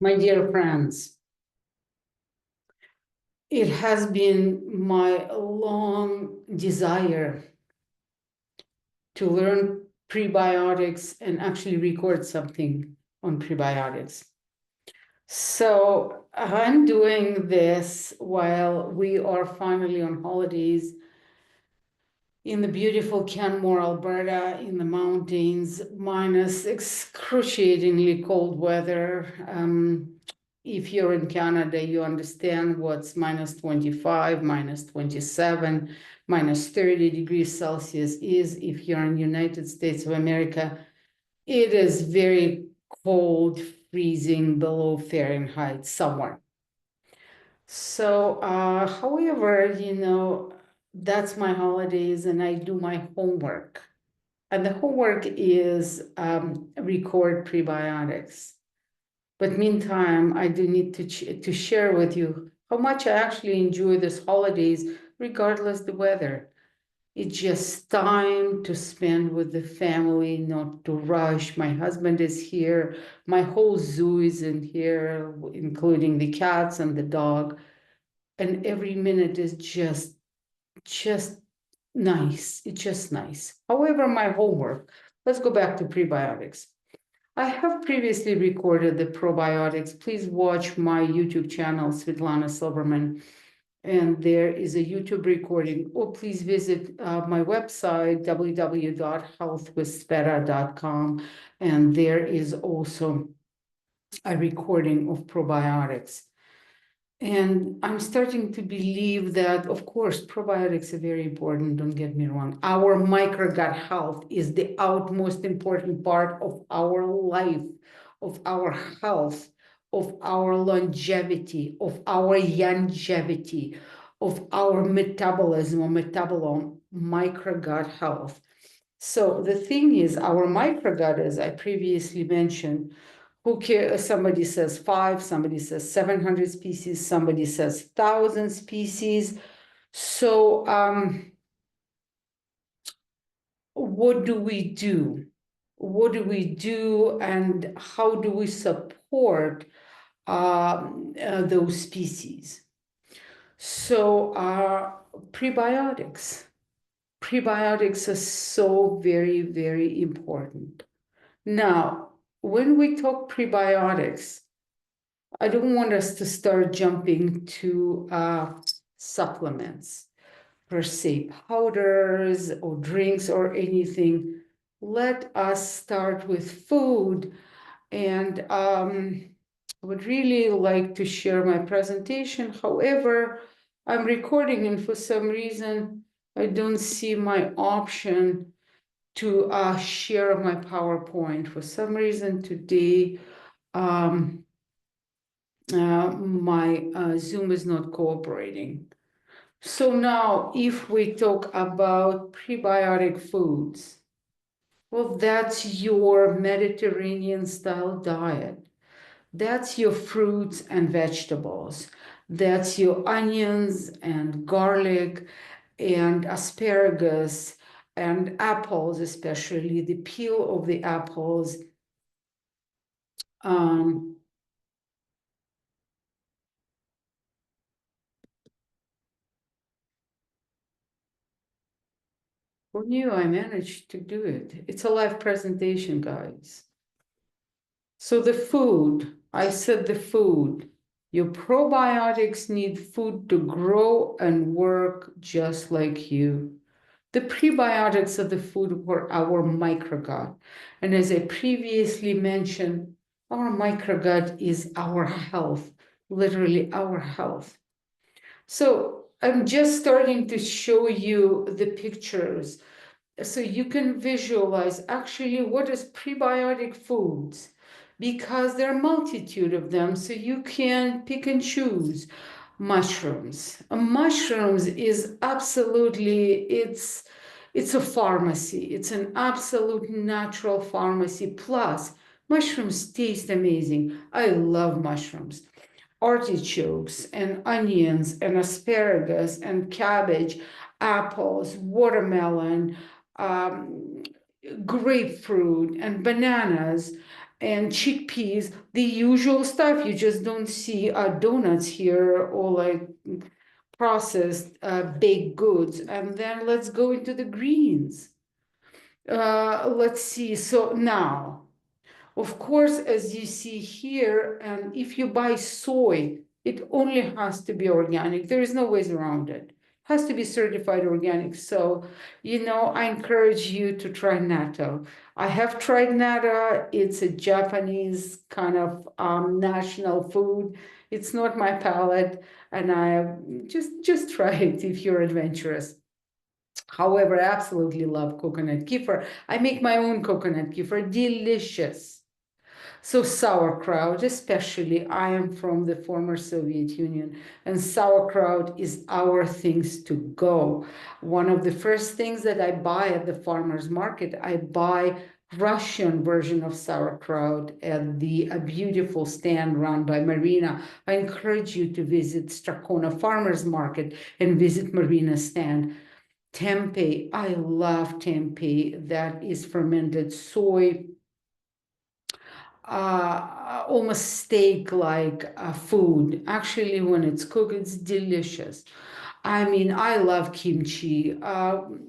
My dear friends, it has been my long desire to learn prebiotics and actually record something on prebiotics. So I'm doing this while we are finally on holidays in the beautiful Canmore, Alberta, in the mountains, minus excruciatingly cold weather. If you're in Canada, you understand what's minus 25, minus 27, minus 30 degrees Celsius is. If you're in the United States of America, it is very cold, freezing below Fahrenheit somewhere. So, however, that's my holidays and I do my homework. And the homework is record prebiotics. But meantime, I do need to share with you how much I actually enjoy this holidays, regardless the weather. It's just time to spend with the family, not to rush. My husband is here. My whole zoo is in here, including the cats and the dog. And every minute is just nice. It's just nice. However, my homework, let's go back to prebiotics. I have previously recorded the probiotics. Please watch my YouTube channel, Svetlana Silverman, and there is a YouTube recording. Or please visit my website, www.healthwithsveta.com, and there is also a recording of probiotics. And I'm starting to believe that, of course, probiotics are very important, don't get me wrong. Our microgut health is the utmost important part of our life, of our health, of our longevity, of our longevity, of our metabolism or metabolome, microgut health. So the thing is, our microgut, as I previously mentioned, who cares? Somebody says 5, somebody says 700 species, somebody says 1,000 species. So what do we do? What do we do and how do we support those species? So prebiotics. Prebiotics are so very, very important. Now, when we talk prebiotics, I don't want us to start jumping to supplements per se, powders or drinks or anything. Let us start with food. And I would really like to share my presentation. However, I'm recording and for some reason, I don't see my option to share my PowerPoint. For some reason today, my Zoom is not cooperating. So now if we talk about prebiotic foods, well, that's your Mediterranean style diet. That's your fruits and vegetables. That's your onions and garlic and asparagus and apples, especially the peel of the apples. Who knew I managed to do it? It's a live presentation, guys. So the food, I said the food. Your probiotics need food to grow and work just like you. The prebiotics are the food for our microgut. And as I previously mentioned, our microgut is our health, literally our health. So I'm just starting to show you the pictures so you can visualize actually what is prebiotic foods, because there are a multitude of them, so you can pick and choose. Mushrooms. Mushrooms is absolutely, it's a pharmacy. It's an absolute natural pharmacy. Plus, mushrooms taste amazing. I love mushrooms. Artichokes and onions and asparagus and cabbage, apples, watermelon, grapefruit and bananas and chickpeas, the usual stuff. You just don't see donuts here or like processed baked goods. And then let's go into the greens. Let's see. So now, of course, as you see here, and if you buy soy, it only has to be organic. There is no ways around it. It has to be certified organic. So, I encourage you to try natto. I have tried natto. It's a Japanese kind of national food. It's not my palate, and I just try it if you're adventurous. However, I absolutely love coconut kefir. I make my own coconut kefir, delicious. So sauerkraut, especially, I am from the former Soviet Union, and sauerkraut is our things to go. One of the first things that I buy at the farmer's market, I buy Russian version of sauerkraut at the a beautiful stand run by Marina. I encourage you to visit Strakhona Farmers Market and visit Marina's stand. Tempeh, I love tempeh. That is fermented soy, almost steak-like food. Actually, when it's cooked, it's delicious. I mean, I love kimchi.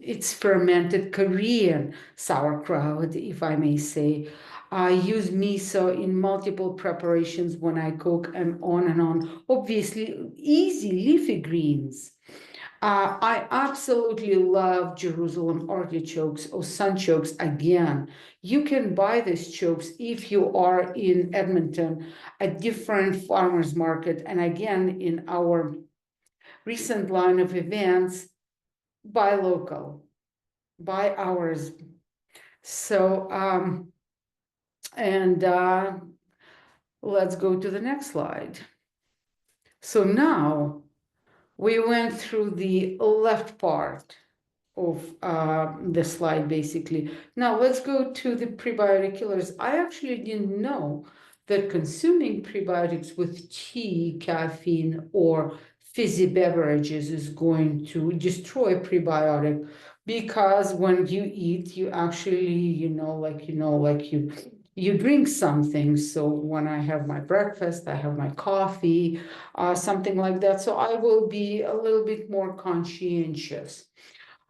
It's fermented Korean sauerkraut, if I may say. I use miso in multiple preparations when I cook, and on and on. Obviously, easy leafy greens. I absolutely love Jerusalem artichokes or sunchokes. Again, you can buy these chokes if you are in Edmonton, a different farmers market. And again, in our recent line of events, buy local, buy ours. So, and let's go to the next slide. So now we went through the left part of the slide, basically. Now let's go to the prebiotic killers. I actually didn't know that consuming prebiotics with tea, caffeine, or fizzy beverages is going to destroy prebiotic, because when you eat, you actually, you drink something. So when I have my breakfast, I have my coffee, something like that. So I will be a little bit more conscientious.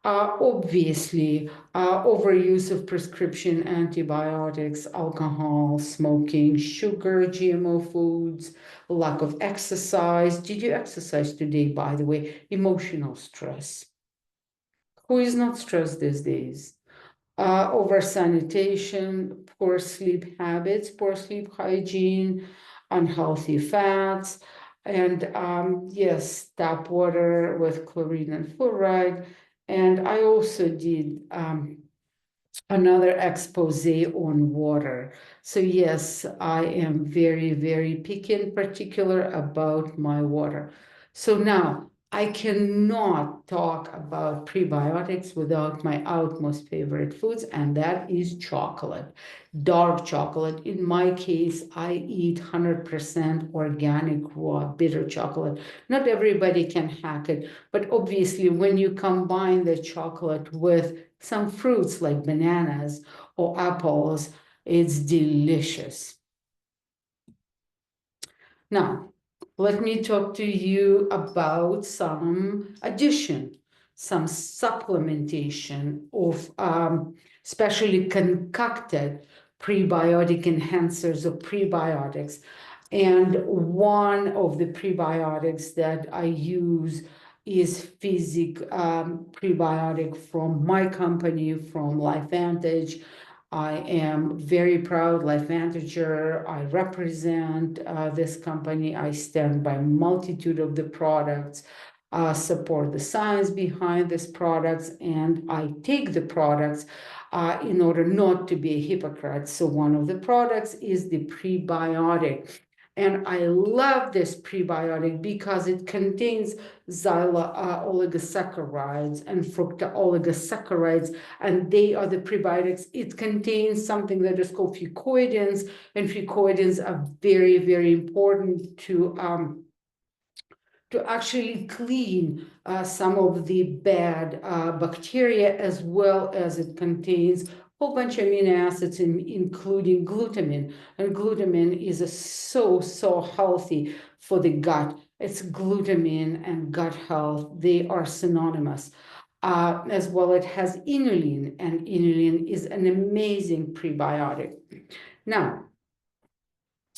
Obviously, overuse of prescription antibiotics, alcohol, smoking, sugar, GMO foods, lack of exercise. Did you exercise today, by the way? Emotional stress. Who is not stressed these days? Over sanitation, poor sleep habits, poor sleep hygiene, unhealthy fats, and yes, tap water with chlorine and fluoride. And I also did another expose on water. So yes, I am very, very picky and particular about my water. So now I cannot talk about prebiotics without my utmost favorite foods, and that is chocolate, dark chocolate. In my case, I eat 100% organic raw bitter chocolate. Not everybody can hack it, but obviously when you combine the chocolate with some fruits like bananas or apples, it's delicious. Now, let me talk to you about some addition, some supplementation of specially concocted prebiotic enhancers or prebiotics. And one of the prebiotics that I use is Physic prebiotic from my company, from LifeVantage. I am very proud LifeVantager. I represent this company. I stand by multitude of the products, support the science behind these products, and I take the products in order not to be a hypocrite. So one of the products is the prebiotic. And I love this prebiotic because it contains xyla oligosaccharides and fructa oligosaccharides, and they are the prebiotics. It contains something that is called fucoidins, and fucoidins are very, very important to actually clean some of the bad bacteria, as well as it contains whole bunch of amino acids, including glutamine. And glutamine is so healthy for the gut. It's glutamine and gut health. They are synonymous. As well, it has inulin, and inulin is an amazing prebiotic. Now,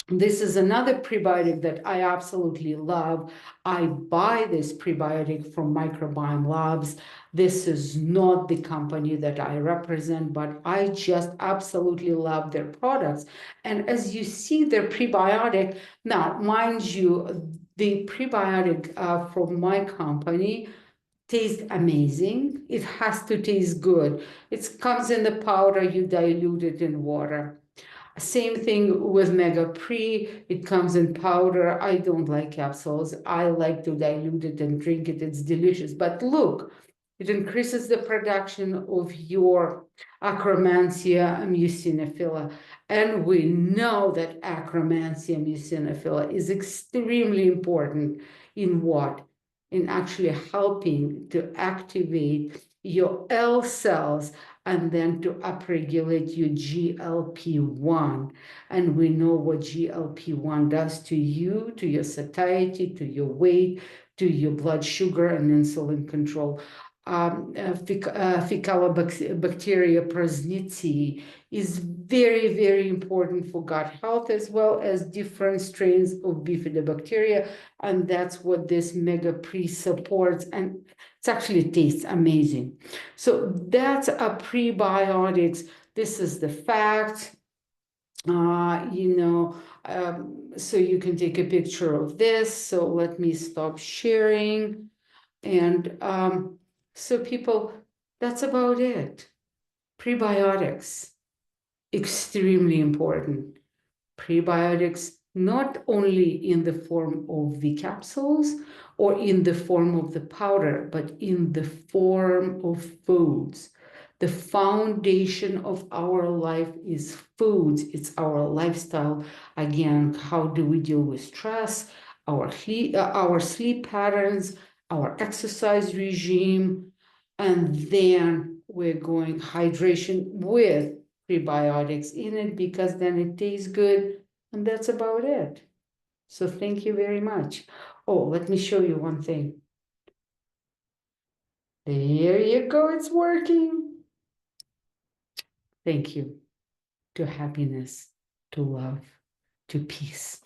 this is another prebiotic that I absolutely love. I buy this prebiotic from Microbiome Labs. This is not the company that I represent, but I just absolutely love their products. And as you see, their prebiotic, now, mind you, the prebiotic from my company tastes amazing. It has to taste good. It comes in the powder, you dilute it in water. Same thing with Mega Pre. It comes in powder. I don't like capsules. I like to dilute it and drink it. It's delicious. But look, it increases the production of your Akkermansia muciniphila. And we know that Akkermansia muciniphila is extremely important in what? In actually helping to activate your L cells and then to upregulate your GLP-1. And we know what GLP-1 does to you, to your satiety, to your weight, to your blood sugar and insulin control. Faecalibacteria prausnitzii is very important for gut health, as well as different strains of bifidobacteria. And that's what this Mega Pre supports. And it actually tastes amazing. So that's a prebiotics. This is the fact. So you can take a picture of this. So let me stop sharing. And so people, that's about it. Prebiotics, extremely important. Prebiotics not only in the form of the capsules or in the form of the powder, but in the form of foods. The foundation of our life is foods. It's our lifestyle. Again, how do we deal with stress, our sleep patterns, our exercise regime, and then we're going hydration with prebiotics in it, because then it tastes good, and that's about it. So thank you very much. Oh, let me show you one thing. There you go, it's working. Thank you. To happiness, to love, to peace.